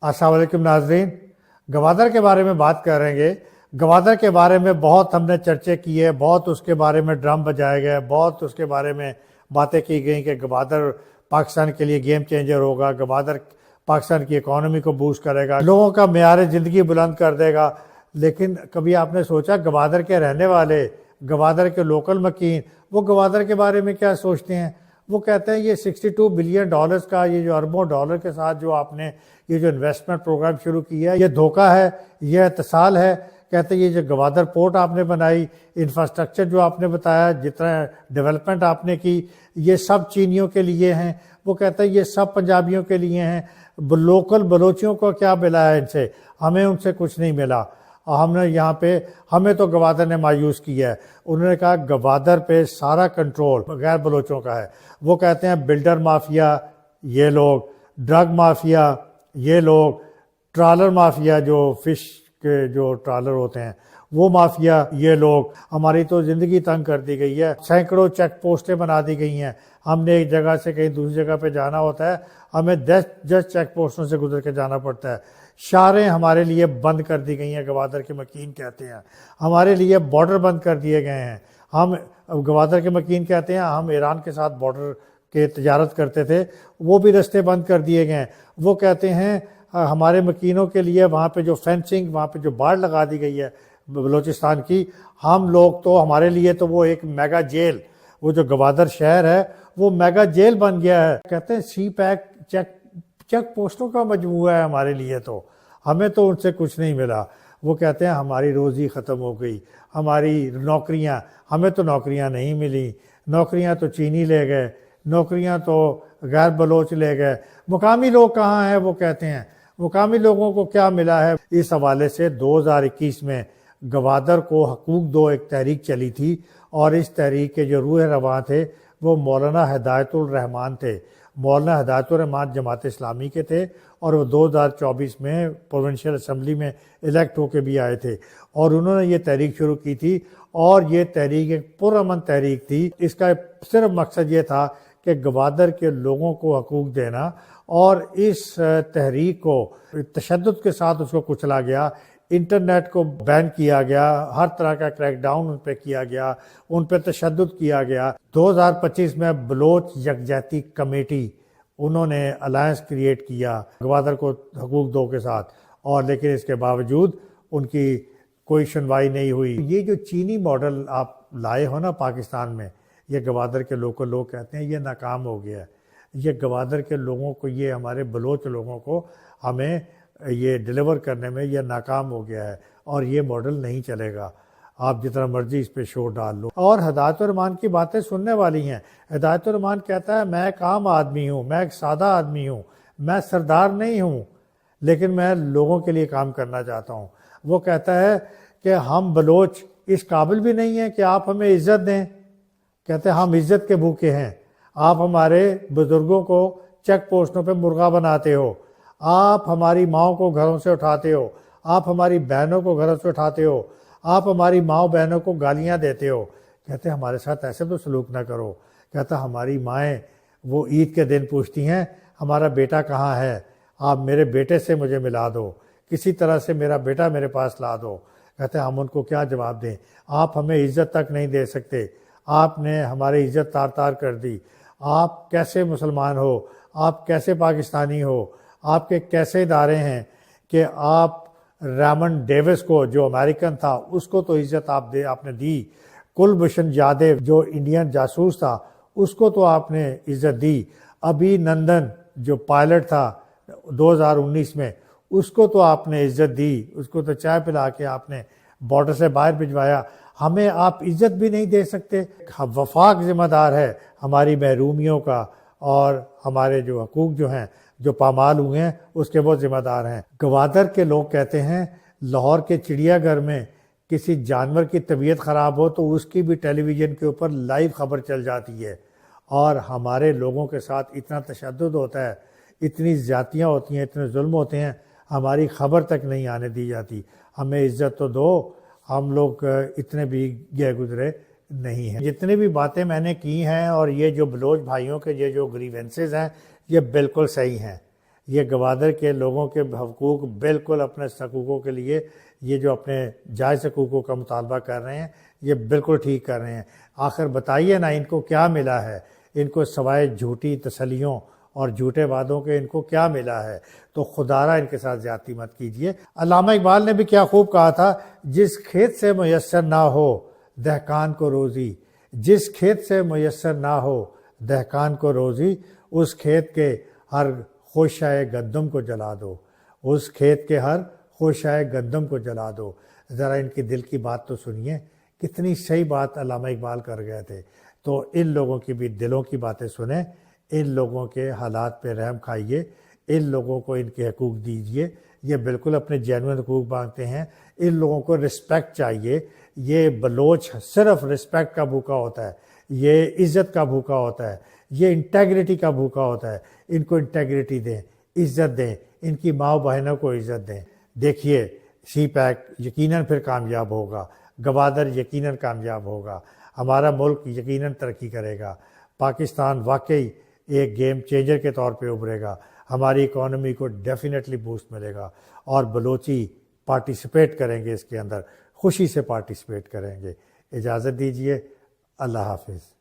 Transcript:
السلام علیکم ناظرین، گوادر کے بارے میں بات کریں گے۔ گوادر کے بارے میں بہت ہم نے چرچے کیے، بہت اس کے بارے میں ڈرم بجائے گئے، بہت اس کے بارے میں باتیں کی گئیں کہ گوادر پاکستان کے لیے گیم چینجر ہوگا، گوادر پاکستان کی اکانومی کو بوسٹ کرے گا، لوگوں کا معیار زندگی بلند کر دے گا۔ لیکن کبھی آپ نے سوچا گوادر کے رہنے والے، گوادر کے لوکل مکین، وہ گوادر کے بارے میں کیا سوچتے ہیں؟ وہ کہتے ہیں یہ $62 بلین کا، یہ جو اربوں ڈالر کے ساتھ جو آپ نے یہ جو انویسٹمنٹ پروگرام شروع کیا ہے، یہ دھوکہ ہے، یہ اتصال ہے۔ کہتے ہیں یہ جو گوادر پورٹ آپ نے بنائی، انفراسٹرکچر جو آپ نے بتایا، جتنا ڈیولپمنٹ آپ نے کی، یہ سب چینیوں کے لیے ہیں۔ وہ کہتے ہیں یہ سب پنجابیوں کے لیے ہیں، لوکل بلوچیوں کو کیا ملا ہے ان سے؟ ہمیں ان سے کچھ نہیں ملا۔ ہم نے یہاں پہ، ہمیں تو گوادر نے مایوس کیا ہے۔ انہوں نے کہا گوادر پہ سارا کنٹرول غیر بلوچوں کا ہے۔ وہ کہتے ہیں بلڈر مافیا یہ لوگ، ڈرگ مافیا یہ لوگ، ٹرالر مافیا جو فش کے جو ٹرالر ہوتے ہیں وہ مافیا یہ لوگ، ہماری تو زندگی تنگ کر دی گئی ہے۔ سینکڑوں چیک پوسٹیں بنا دی گئی ہیں۔ ہم نے ایک جگہ سے کہیں دوسری جگہ پہ جانا ہوتا ہے، ہمیں 10 چیک پوسٹوں سے گزر کے جانا پڑتا ہے۔ شاریں ہمارے لیے بند کر دی گئی ہیں، گوادر کے مکین کہتے ہیں۔ ہمارے لیے بارڈر بند کر دیے گئے ہیں۔ ہم گوادر کے مکین کہتے ہیں ہم ایران کے ساتھ بارڈر کے تجارت کرتے تھے، وہ بھی رستے بند کر دیے گئے ہیں۔ وہ کہتے ہیں ہمارے مکینوں کے لیے وہاں پہ جو فینسنگ، وہاں پہ جو باڑ لگا دی گئی ہے بلوچستان کی، ہم لوگ تو، ہمارے لیے تو وہ ایک میگا جیل، وہ جو گوادر شہر ہے وہ میگا جیل بن گیا ہے۔ کہتے ہیں سی پیک چیک پوسٹوں کا مجموعہ ہے ہمارے لیے، تو ہمیں تو ان سے کچھ نہیں ملا۔ وہ کہتے ہیں ہماری روزی ختم ہو گئی، ہماری نوکریاں، ہمیں تو نوکریاں نہیں ملی، نوکریاں تو چینی لے گئے، نوکریاں تو غیر بلوچ لے گئے، مقامی لوگ کہاں ہیں؟ وہ کہتے ہیں مقامی لوگوں کو کیا ملا ہے؟ اس حوالے سے 2021 میں گوادر کو حقوق دو ایک تحریک چلی تھی، اور اس تحریک کے جو روح رواں تھے وہ مولانا ہدایت الرحمان تھے۔ مولانا ہدایت الرحمان جماعت اسلامی کے تھے، اور وہ 2024 میں پروونشل اسمبلی میں الیکٹ ہو کے بھی آئے تھے، اور انہوں نے یہ تحریک شروع کی تھی، اور یہ تحریک ایک پرامن تحریک تھی۔ اس کا صرف مقصد یہ تھا کہ گوادر کے لوگوں کو حقوق دینا، اور اس تحریک کو تشدد کے ساتھ اس کو کچلا گیا، انٹرنیٹ کو بین کیا گیا، ہر طرح کا کریک ڈاؤن ان پہ کیا گیا، ان پہ تشدد کیا گیا۔ 2025 میں بلوچ یکجہتی کمیٹی، انہوں نے الائنس کریٹ کیا گوادر کو حقوق دو کے ساتھ، اور لیکن اس کے باوجود ان کی کوئی سنوائی نہیں ہوئی۔ یہ جو چینی ماڈل آپ لائے ہو نا پاکستان میں، یہ گوادر کے لوکل لوگ کہتے ہیں یہ ناکام ہو گیا ہے۔ یہ گوادر کے لوگوں کو، یہ ہمارے بلوچ لوگوں کو ہمیں یہ ڈیلیور کرنے میں یہ ناکام ہو گیا ہے، اور یہ ماڈل نہیں چلے گا۔ آپ جتنا مرضی اس پہ شور ڈال لو۔ اور ہدایت الرحمان کی باتیں سننے والی ہیں۔ ہدایت الرحمان کہتا ہے میں ایک عام آدمی ہوں، میں ایک سادہ آدمی ہوں، میں سردار نہیں ہوں، لیکن میں لوگوں کے لیے کام کرنا چاہتا ہوں۔ وہ کہتا ہے کہ ہم بلوچ اس قابل بھی نہیں ہیں کہ آپ ہمیں عزت دیں۔ کہتے ہیں ہم عزت کے بھوکے ہیں۔ آپ ہمارے بزرگوں کو چیک پوسٹوں پہ مرغا بناتے ہو، آپ ہماری ماؤں کو گھروں سے اٹھاتے ہو، آپ ہماری بہنوں کو گھروں سے اٹھاتے ہو، آپ ہماری ماؤں بہنوں کو گالیاں دیتے ہو۔ کہتے ہیں ہمارے ساتھ ایسے تو سلوک نہ کرو۔ کہتا ہماری مائیں وہ عید کے دن پوچھتی ہیں ہمارا بیٹا کہاں ہے، آپ میرے بیٹے سے مجھے ملا دو، کسی طرح سے میرا بیٹا میرے پاس لا دو۔ کہتے ہیں ہم ان کو کیا جواب دیں؟ آپ ہمیں عزت تک نہیں دے سکتے، آپ نے ہماری عزت تار تار کر دی۔ آپ کیسے مسلمان ہو؟ آپ کیسے پاکستانی ہو؟ آپ کے کیسے ادارے ہیں کہ آپ ریمنڈ ڈیوس کو جو امریکن تھا اس کو تو عزت آپ نے دی، کلبھوشن جادیو جو انڈین جاسوس تھا اس کو تو آپ نے عزت دی، ابھی نندن جو پائلٹ تھا 2019 میں اس کو تو آپ نے عزت دی، اس کو تو چائے پلا کے آپ نے بارڈر سے باہر بھجوایا۔ ہمیں آپ عزت بھی نہیں دے سکتے۔ وفاق ذمہ دار ہے ہماری محرومیوں کا، اور ہمارے جو حقوق جو ہیں جو پامال ہوئے ہیں اس کے وہ ذمہ دار ہیں۔ گوادر کے لوگ کہتے ہیں لاہور کے چڑیا گھر میں کسی جانور کی طبیعت خراب ہو تو اس کی بھی ٹیلی ویژن کے اوپر لائیو خبر چل جاتی ہے، اور ہمارے لوگوں کے ساتھ اتنا تشدد ہوتا ہے، اتنی زیادتیاں ہوتی ہیں، اتنے ظلم ہوتے ہیں، ہماری خبر تک نہیں آنے دی جاتی۔ ہمیں عزت تو دو، ہم لوگ اتنے بھی گئے گزرے نہیں ہیں۔ جتنی بھی باتیں میں نے کی ہیں، اور یہ جو بلوچ بھائیوں کے یہ جو گریونسز ہیں یہ بالکل صحیح ہیں، یہ گوادر کے لوگوں کے حقوق بالکل اپنے حقوقوں کے لیے یہ جو اپنے جائز حقوقوں کا مطالبہ کر رہے ہیں یہ بالکل ٹھیک کر رہے ہیں۔ آخر بتائیے نا ان کو کیا ملا ہے، ان کو سوائے جھوٹی تسلیوں اور جھوٹے وعدوں کے ان کو کیا ملا ہے؟ تو خدارہ ان کے ساتھ زیادتی مت کیجیے۔ علامہ اقبال نے بھی کیا خوب کہا تھا، جس کھیت سے میسر نہ ہو دہقان کو روزی، جس کھیت سے میسر نہ ہو دہقان کو روزی، اس کھیت کے ہر خوشۂ گندم کو جلا دو، اس کھیت کے ہر خوشۂ گندم کو جلا دو۔ ذرا ان کی دل کی بات تو سنیے، کتنی صحیح بات علامہ اقبال کر گئے تھے۔ تو ان لوگوں کی بھی دلوں کی باتیں سنیں، ان لوگوں کے حالات پہ رحم کھائیے، ان لوگوں کو ان کے حقوق دیجیے، یہ بالکل اپنے جینوئن حقوق مانگتے ہیں۔ ان لوگوں کو رسپیکٹ چاہیے۔ یہ بلوچ صرف رسپیکٹ کا بھوکا ہوتا ہے، یہ عزت کا بھوکا ہوتا ہے، یہ انٹیگریٹی کا بھوکا ہوتا ہے۔ ان کو انٹیگریٹی دیں، عزت دیں، ان کی ماں بہنوں کو عزت دیں۔ دیکھیے سی پیک یقیناً پھر کامیاب ہوگا، گوادر یقیناً کامیاب ہوگا، ہمارا ملک یقیناً ترقی کرے گا، پاکستان واقعی ایک گیم چینجر کے طور پہ ابھرے گا، ہماری اکانومی کو ڈیفینیٹلی بوسٹ ملے گا، اور بلوچی پارٹیسپیٹ کریں گے اس کے اندر، خوشی سے پارٹیسپیٹ کریں گے۔ اجازت دیجیے، اللہ حافظ۔